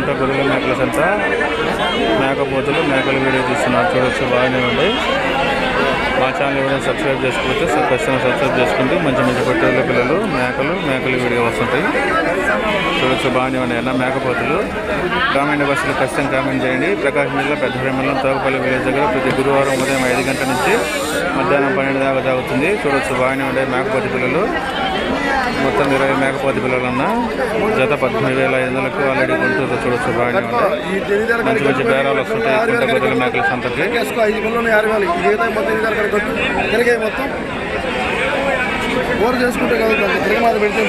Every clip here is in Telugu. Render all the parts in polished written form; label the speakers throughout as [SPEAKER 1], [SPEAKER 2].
[SPEAKER 1] కుంట గొర్రెల మేకల సంత మేకపోతులు మేకలు వీడియో తీస్తున్నారు చూడొచ్చు. బాగానే ఉంది. మా ఛానల్ ఎవరైనా సబ్స్క్రైబ్ చేసుకోవచ్చు. ఖచ్చితంగా సబ్స్క్రైబ్ చేసుకుంటే మంచి మంచి పొట్టేళ్ళ పిల్లలు మేకలు వీడియో వస్తుంటాయి చూడొచ్చు. బాగానే ఉన్నాయి అన్న మేకపోతులు. కామెంట్ బస్సులు ఖచ్చితంగా కామెంట్ చేయండి. ప్రకాశం జిల్లా పెద్దమండలం తోకపల్లి విలేజ్ దగ్గర ప్రతి గురువారం ఉదయం 5 గంటల నుంచి మధ్యాహ్నం 12 దాకా సాగుతుంది చూడొచ్చు. బాగానే ఉండే మేకపోతి పిల్లలు. మొత్తం 20 మేకపోతి పిల్లలన్న జత 13,500కు ఆల్రెడీ కొంటూరు చూడొచ్చు. బాగానే ఉంటాయి. మంచి మంచి బేరాలు వస్తుంటాయి కుంట గొర్రెల మేకల సంతకి.
[SPEAKER 2] చేసుకుంటే తిరగమాత పెడితే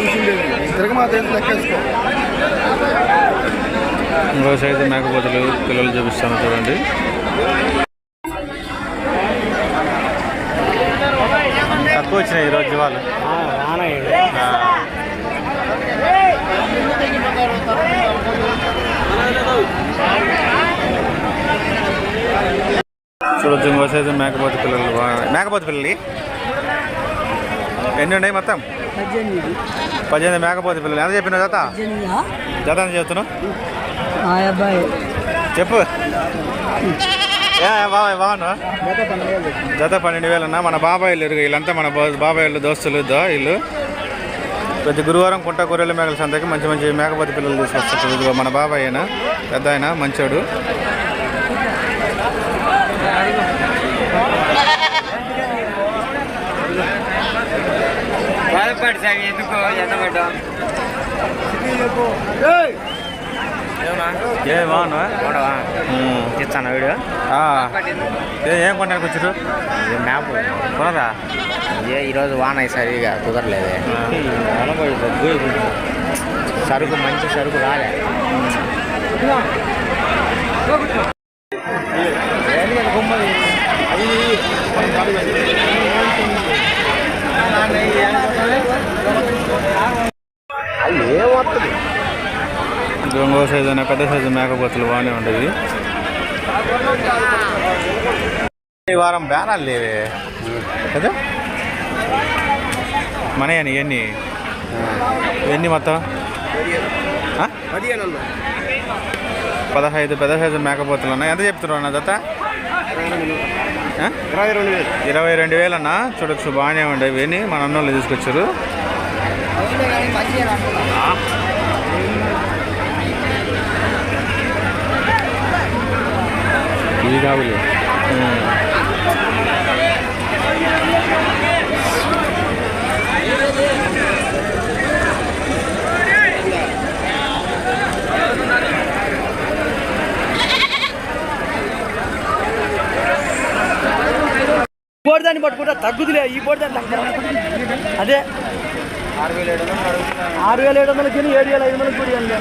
[SPEAKER 2] తిరగమాత
[SPEAKER 1] ఇంకో సైజు మేకపోతులు పిల్లలు చూపిస్తాను చూడండి. తక్కువ వచ్చినాయి ఈరోజు వాళ్ళు. చూడొచ్చు. ఇంకో సైజు మేకపోతి పిల్లలు. మేకపోతి పిల్లలు ఎన్ని ఉన్నాయి మొత్తం? 18 మేకపోతి పిల్లలు. ఎంత చెప్పిన జత? జత ఎంత చెప్తున్నావు చెప్పు. బాబాయ్ బాగున్నా? జత 12,000 అన్న. మన బాబాయిలు వీళ్ళంతా మన బాబాయిలు దోస్తులు వీళ్ళు. ప్రతి గురువారం కుంట గొర్రెల మేకల సంతకి మంచి మంచి మేకపోతి పిల్లలు తీసుకొస్తారు. ఇదిగో మన బాబాయ్ అయినా పెద్ద ఆయన మంచోడు. ఏ బాగున్నా? ఇస్తాను వీడియో. ఏం కొనడానికి వచ్చారు? మ్యాప్ కొనదా? ఈరోజు వాన సరిగా కుదరలేదు. సరుకు మంచి సరుకు రాలే. ఏమవుతుంది? దొంగ సైజు అయినా పెద్ద సైజు మేకపోతులు బాగానే ఉండేవి. ఈ వారం బేరాలు లేవే కదా మనయని. ఎన్ని మొత్తం? 15 పెద్ద సైజు మేకపోతులు అన్న. ఎంత చెప్తున్నారు అన్న జత? 22,000 అన్న. చూడొచ్చు. బాగానే ఉండేవి అని మన అన్నోళ్ళు తీసుకొచ్చారు. ఇది కావాలి.
[SPEAKER 2] బోర్డు దాన్ని పట్టుకుంటా తగ్గుతులే. ఈ బోర్డు దాన్ని అదే 6,700 కిలో 7,500 కూడా 7,600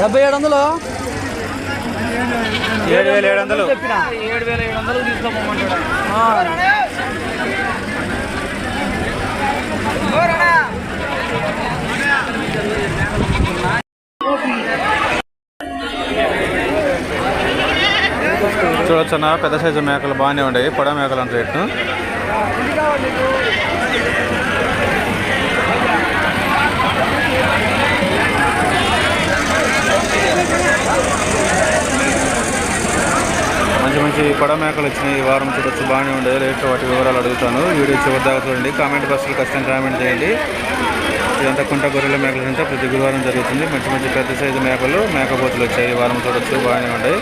[SPEAKER 2] 7700
[SPEAKER 1] 7,700
[SPEAKER 2] చెప్పిన 7,700 తీసుకోమంటాడు.
[SPEAKER 1] చూడొచ్చు అన్న. పెద్ద సైజు మేకలు బాగానే ఉండేవి. పొడ మేకలు అంటే రేటు. మంచి మంచి పొడ మేకలు వచ్చినాయి ఈ వారం. చూడొచ్చు. బాగానే ఉండేది. రేట్లు వాటి వివరాలు అడుగుతాను. వీడియో చివరి దాకా చూడండి. కామెంట్ బాక్స్లో ఖచ్చితంగా కామెంట్ చేయండి. ఇదంతా కుంట గొర్రెల మేకల సంత ప్రతి గురువారం జరుగుతుంది. మంచి మంచి పెద్ద సైజు మేకపోతులు వచ్చాయి ఈ వారం. చూడొచ్చు. బాగానే ఉంటాయి.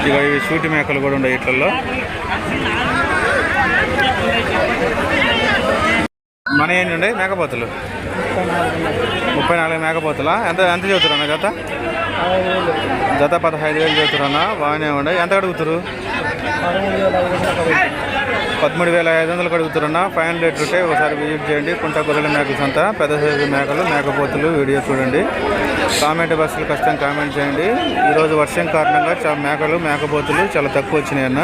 [SPEAKER 1] ఇక ఇవి సూటి మేకలు కూడా ఉన్నాయి ఇట్లలో. మన ఏంటి ఉండే మేకపోతులు? 34 మేకపోతులా? ఎంత చెబుతారన్న జత? జత 15,000 చెబుతారన్న. బాగానే ఉండే. ఎంత అడుగుతారు? 13,500 అడుగుతారన్న. ఫైనల్ రేట్ ఉంటే ఒకసారి విజిట్ చేయండి. కుంట గొర్రెల మేకల సంత పెద్ద సైజు మేకపోతులు వీడియో చూడండి. కామెంట్ బాక్స్లో ఖచ్చితంగా కామెంట్ చేయండి. ఈరోజు వర్షం కారణంగా మేకపోతులు చాలా తక్కువ వచ్చినాయి అన్న.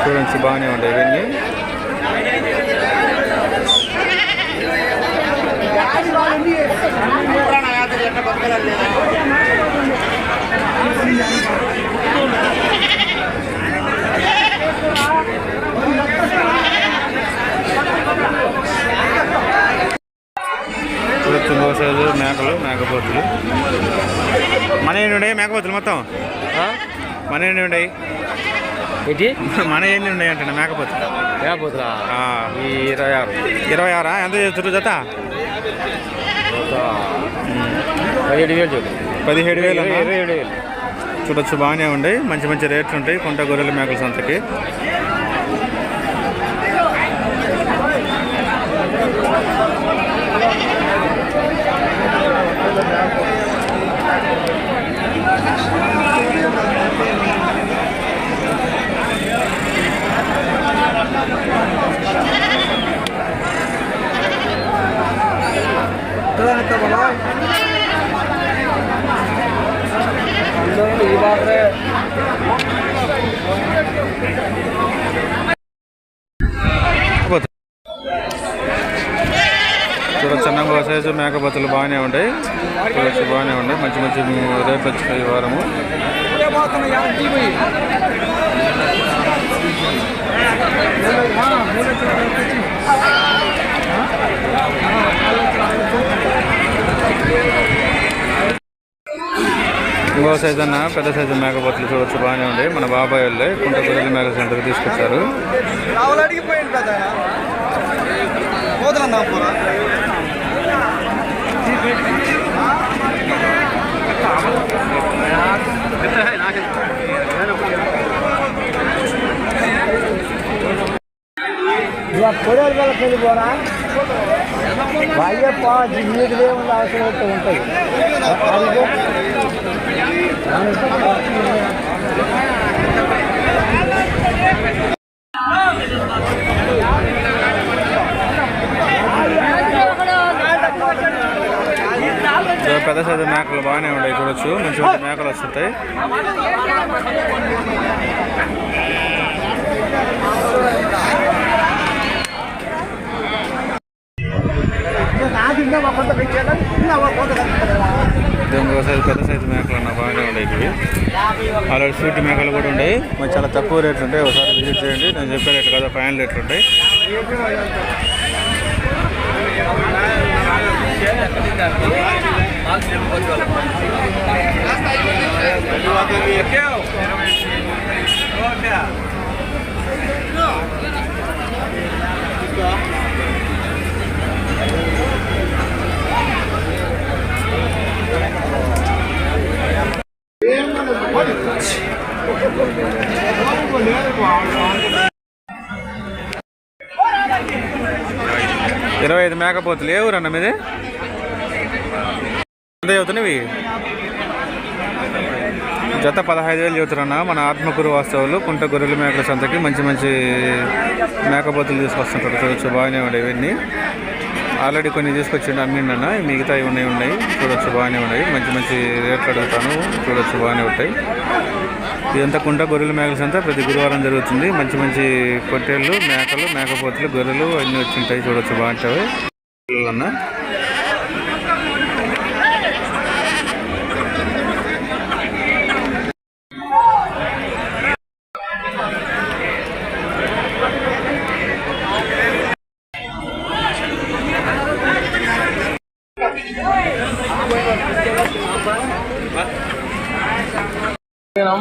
[SPEAKER 1] చూడండి. బాగానే ఉంటాయి ఇవన్నీ. ఉన్నాయి మేకపోతులు మొత్తం? మన ఎన్ని ఉన్నాయి?
[SPEAKER 2] ఏంటి
[SPEAKER 1] మన ఎన్ని ఉన్నాయి అంటే మేకపోతులు?
[SPEAKER 2] మేకపోతులా
[SPEAKER 1] 26. ఎంత చేస్తారు జత?
[SPEAKER 2] 17,000.
[SPEAKER 1] 17,000. చూడొచ్చు, బాగానే ఉండే. మంచి మంచి రేట్లు ఉంటాయి కుంట గొర్రెల మేకల సంతకి. చూడొచ్చు, చిన్న సైజు మేకపోతులు బాగానే ఉంటాయి. చూడొచ్చు, బాగానే ఉంటాయి. మంచి మంచి రేట్లు వచ్చినాయి ఈ వారము. ఇంకో సైజు అన్న పెద్ద సైజు మేకపోతులు చూడొచ్చు, బాగానే ఉంటాయి. మన బాబాయ్ వాళ్ళే కుంట గొర్రెల మేకల సెంటర్కి తీసుకొచ్చారు.
[SPEAKER 2] పోరా అయ్యప్ప నీకు దేవుళ్ళు అవసరం ఉంటాయి.
[SPEAKER 1] పెద్ద సైజు మేకలు బాగానే ఉంటాయి. చూడొచ్చు, మంచి మంచి మేకలు వస్తుంటాయి. ఇంకో సైజు పెద్ద సైజు మేకలు అన్న బాగానే ఉన్నాయి. ఇవి అలాంటి సూటి మేకలు కూడా ఉన్నాయి. మరి చాలా తక్కువ రేట్లు ఉంటాయి. ఒకసారి విజిట్ చేయండి. నేను చెప్పే రేట్లు కదా, ఫైనల్ రేట్లు ఉంటాయి. ఇరవై 25 మేకపోతులు. ఏ ఊరన్న మీది? ఎంత చదువుతున్నాయి? జత 15,000 చదువుతారన్న. మన ఆత్మకూరు వాస్తవులు కుంట గొర్రెల మేకల సంతకి మంచి మంచి మేకపోతులు తీసుకొస్తుంటారు. చూడొచ్చు, బాగానే ఉన్నాయి. ఇవన్నీ ఆల్రెడీ కొన్ని తీసుకొచ్చిండు, అమ్మిండన్న. మిగతా ఉన్నాయి. చూడొచ్చు, బాగానే ఉన్నాయి. మంచి మంచి రేట్లు అడుగుతాను. చూడొచ్చు, బాగానే ఉంటాయి. ఇదంతా కుంట గొర్రెల మేకల సంత ప్రతి గురువారం జరుగుతుంది. మంచి మంచి పొట్టేళ్ళు, మేకలు, మేకపోతులు, గొర్రెలు అన్నీ వచ్చింటాయి. చూడొచ్చు, బాగుంటాయి అన్న.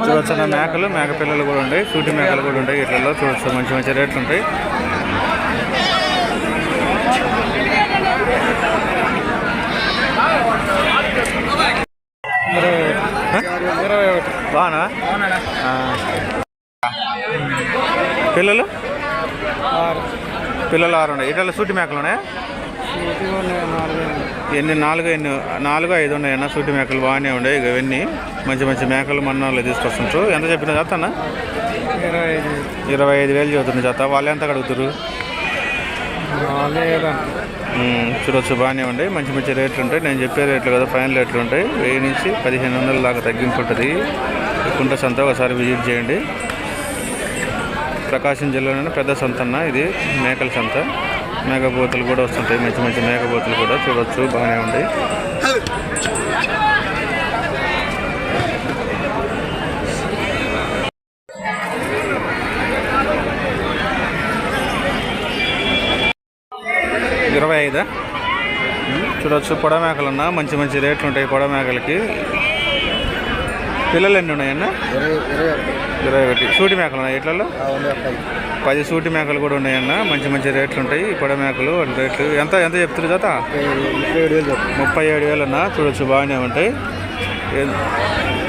[SPEAKER 1] చూడొచ్చు, మేకలు, మేక పిల్లలు కూడా ఉంటాయి. సూటి మేకలు కూడా ఉంటాయి. వీటిల్లో చూడొచ్చు, మంచి మంచి రేట్లు ఉంటాయి. బాగున్నా పిల్లలు? 6 ఉన్నాయి. వీటిల్లో సూటి మేకలు ఉన్నాయా? ఎన్ని 4, 5 ఉన్నాయన్న సూటి మేకలు. బాగానే ఉన్నాయి. ఇవన్నీ మంచి మంచి మేకలు మన్నాళ్ళు తీసుకొస్తుంటారు. ఎంత చెప్పిన జత అన్న? 25,000 చదువుతుంది జత. వాళ్ళు ఎంత అడుగుతారు? చూడొచ్చు, బాగానే ఉంటాయి. మంచి మంచి రేట్లు ఉంటాయి. నేను చెప్పే రేట్లు కదా, ఫైనల్ రేట్లు ఉంటాయి. 1000 నుంచి 1,500 దాకా తగ్గింపు ఉంటుంది. కుంట సంత ఒకసారి విజిట్ చేయండి. ప్రకాశం జిల్లాలోనే పెద్ద సంత అన్న ఇది, మేకల సంత. మేకపోతులు కూడా వస్తుంటాయి. మంచి మంచి మేకపోతులు కూడా చూడొచ్చు, బాగానే ఉంటాయి. $25 చూడొచ్చు. పొడ మేకలు అన్న మంచి మంచి రేట్లు ఉంటాయి. పొడ మేకలకి పిల్లలు ఎన్ని ఉన్నాయన్న? 21. సూటి మేకలు ఉన్నాయి ఇట్లలో? 10 సూటి మేకలు కూడా ఉన్నాయన్న. మంచి మంచి రేట్లు ఉంటాయి ఈ పొడ మేకలు. రేట్లు ఎంత ఎంత చెప్తారు జత? 37,000 అన్న. చూడొచ్చు బాగానే ఉంటాయి.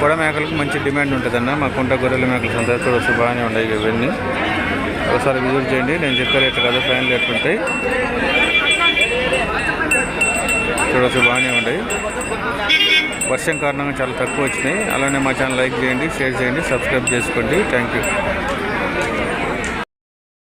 [SPEAKER 1] పొడ మేకలకు మంచి డిమాండ్ ఉంటుంది అన్న. మా కుంట గొర్రెల మేకలు ఉంటాయి. చూడొచ్చు బాగానే ఉంటాయి ఇవన్నీ. ఒకసారి విజిట్ చేయండి. నేను చెప్పే రేట్లు కదా, ఫైనల్ రేట్లు ఉంటాయి. చూడొచ్చు బాగానే ఉంటాయి. వర్షం కారణంగా చాలా తక్కువ వచ్చినాయి. అలానే మా ఛానల్ లైక్ చేయండి, షేర్ చేయండి, సబ్స్క్రైబ్ చేసుకోండి. Thank you.